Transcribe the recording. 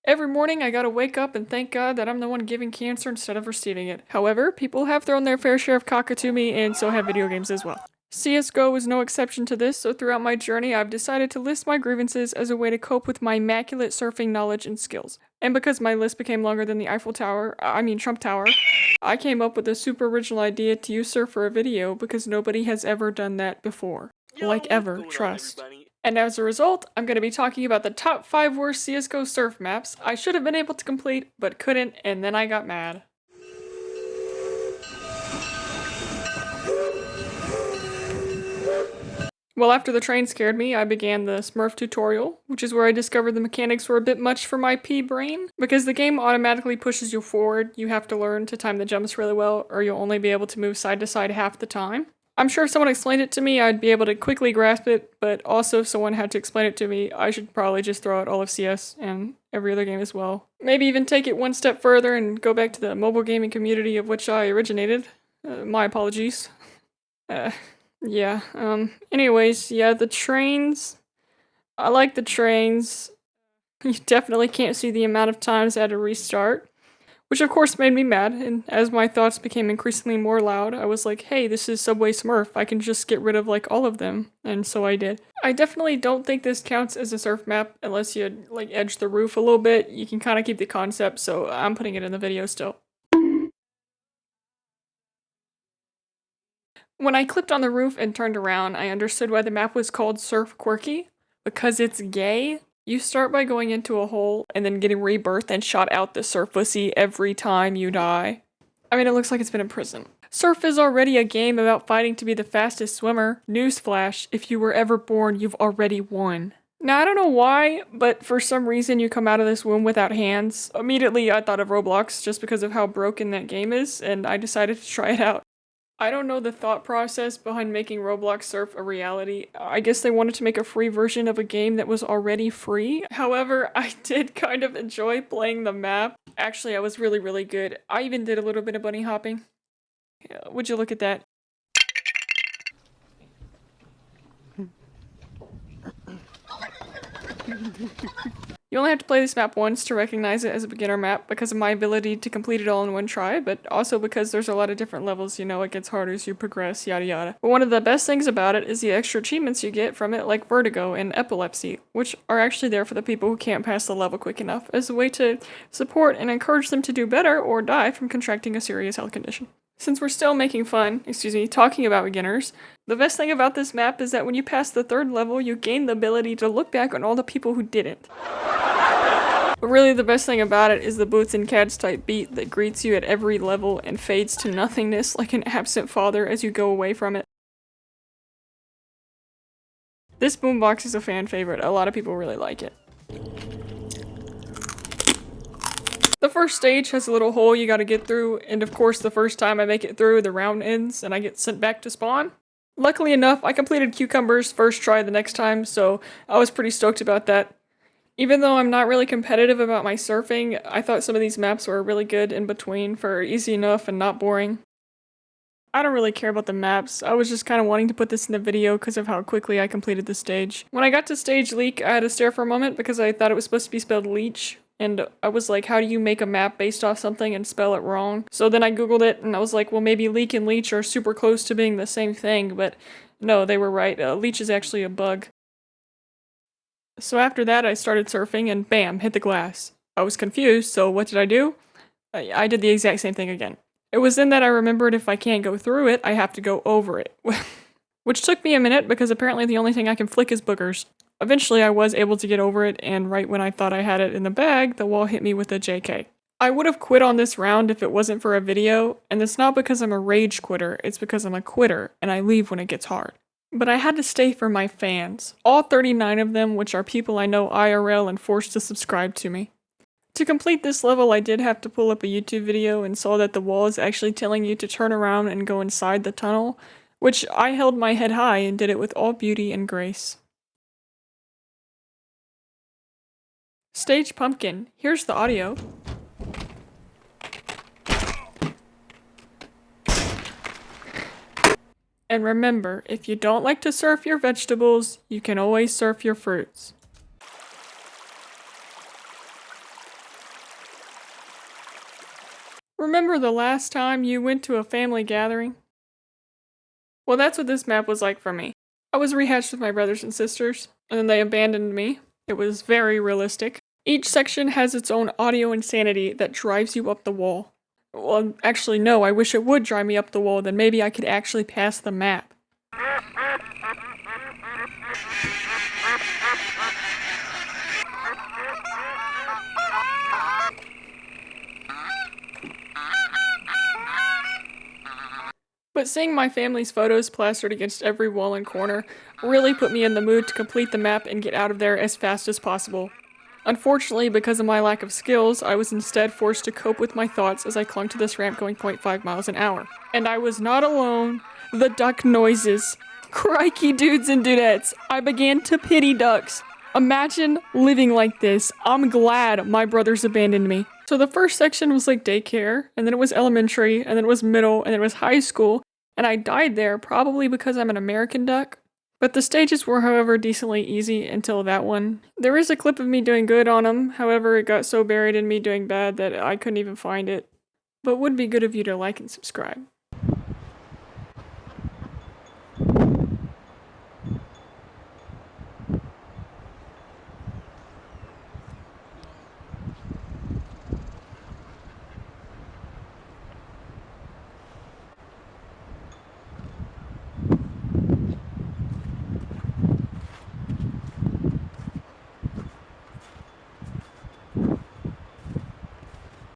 Every morning I gotta wake up and thank God that I'm the one giving cancer instead of receiving it. However, people have thrown their fair share of caca to me, and so have video games as well. CSGO is no exception to this, so throughout my journey I've decided to list my grievances as a way to cope with my immaculate surfing knowledge and skills. And because my list became longer than the Trump Tower, I came up with a super original idea to use surf for a video because nobody has ever done that before. Like ever, trust. And as a result, I'm going to be talking about the top 5 worst CSGO surf maps I should have been able to complete, but couldn't, and then I got mad. Well, after the train scared me, I began the Smurf tutorial, which is where I discovered the mechanics were a bit much for my pea brain. Because the game automatically pushes you forward, you have to learn to time the jumps really well, or you'll only be able to move side to side half the time. I'm sure if someone explained it to me, I'd be able to quickly grasp it, but also if someone had to explain it to me, I should probably just throw out all of CS and every other game as well. Maybe even take it one step further and go back to the mobile gaming community of which I originated. My apologies. Anyways, yeah, the trains. I like the trains. You definitely can't see the amount of times I had to restart. Which of course made me mad, and as my thoughts became increasingly more loud, I was like, hey, this is Subway Smurf, I can just get rid of like all of them, and so I did. I definitely don't think this counts as a surf map unless you like edge the roof a little bit. You can kind of keep the concept, so I'm putting it in the video still. When I clipped on the roof and turned around, I understood why the map was called Surf Quirky. Because it's gay. You start by going into a hole and then getting rebirthed and shot out the surfacy every time you die. I mean, it looks like it's been in prison. Surf is already a game about fighting to be the fastest swimmer. Newsflash, if you were ever born, you've already won. Now, I don't know why, but for some reason you come out of this womb without hands. Immediately I thought of Roblox just because of how broken that game is, and I decided to try it out. I don't know the thought process behind making Roblox Surf a reality. I guess they wanted to make a free version of a game that was already free. However, I did kind of enjoy playing the map. Actually, I was really good. I even did a little bit of bunny hopping. Would you look at that? You only have to play this map once to recognize it as a beginner map because of my ability to complete it all in one try, but also because there's a lot of different levels, you know, it gets harder as you progress, yada yada. But one of the best things about it is the extra achievements you get from it, like vertigo and epilepsy, which are actually there for the people who can't pass the level quick enough, as a way to support and encourage them to do better or die from contracting a serious health condition. Since we're still talking about beginners, the best thing about this map is that when you pass the 3rd level, you gain the ability to look back on all the people who didn't. But really the best thing about it is the Boots and Cats type beat that greets you at every level and fades to nothingness like an absent father as you go away from it. This boombox is a fan favorite, a lot of people really like it. The first stage has a little hole you gotta get through, and of course the first time I make it through, the round ends and I get sent back to spawn. Luckily enough, I completed Cucumber's first try the next time, so I was pretty stoked about that. Even though I'm not really competitive about my surfing, I thought some of these maps were really good in between for easy enough and not boring. I don't really care about the maps, I was just kind of wanting to put this in the video because of how quickly I completed the stage. When I got to stage Leak, I had to stare for a moment because I thought it was supposed to be spelled leech. And I was like, how do you make a map based off something and spell it wrong? So then I googled it and I was like, well maybe leak and leech are super close to being the same thing, but no, they were right. Leech is actually a bug. So after that I started surfing and bam, hit the glass. I was confused, so what did I do? I did the exact same thing again. It was then that I remembered if I can't go through it, I have to go over it. Which took me a minute because apparently the only thing I can flick is boogers. Eventually I was able to get over it, and right when I thought I had it in the bag, the wall hit me with a JK. I would have quit on this round if it wasn't for a video, and it's not because I'm a rage quitter, it's because I'm a quitter, and I leave when it gets hard. But I had to stay for my fans, all 39 of them, which are people I know IRL and forced to subscribe to me. To complete this level, I did have to pull up a YouTube video and saw that the wall is actually telling you to turn around and go inside the tunnel, which I held my head high and did it with all beauty and grace. Stage Pumpkin. Here's the audio. And remember, if you don't like to surf your vegetables, you can always surf your fruits. Remember the last time you went to a family gathering? Well, that's what this map was like for me. I was rehatched with my brothers and sisters, and then they abandoned me. It was very realistic. Each section has its own audio insanity that drives you up the wall. Well, actually, no, I wish it would drive me up the wall, then maybe I could actually pass the map. But seeing my family's photos plastered against every wall and corner really put me in the mood to complete the map and get out of there as fast as possible. Unfortunately, because of my lack of skills, I was instead forced to cope with my thoughts as I clung to this ramp going 0.5 miles an hour. And I was not alone. The duck noises. Crikey, dudes and dudettes, I began to pity ducks. Imagine living like this. I'm glad my brothers abandoned me. So the first section was like daycare, and then it was elementary, and then it was middle, and then it was high school, and I died there probably because I'm an American duck. But the stages were, however, decently easy until that one. There is a clip of me doing good on them, however, it got so buried in me doing bad that I couldn't even find it. But would be good of you to like and subscribe.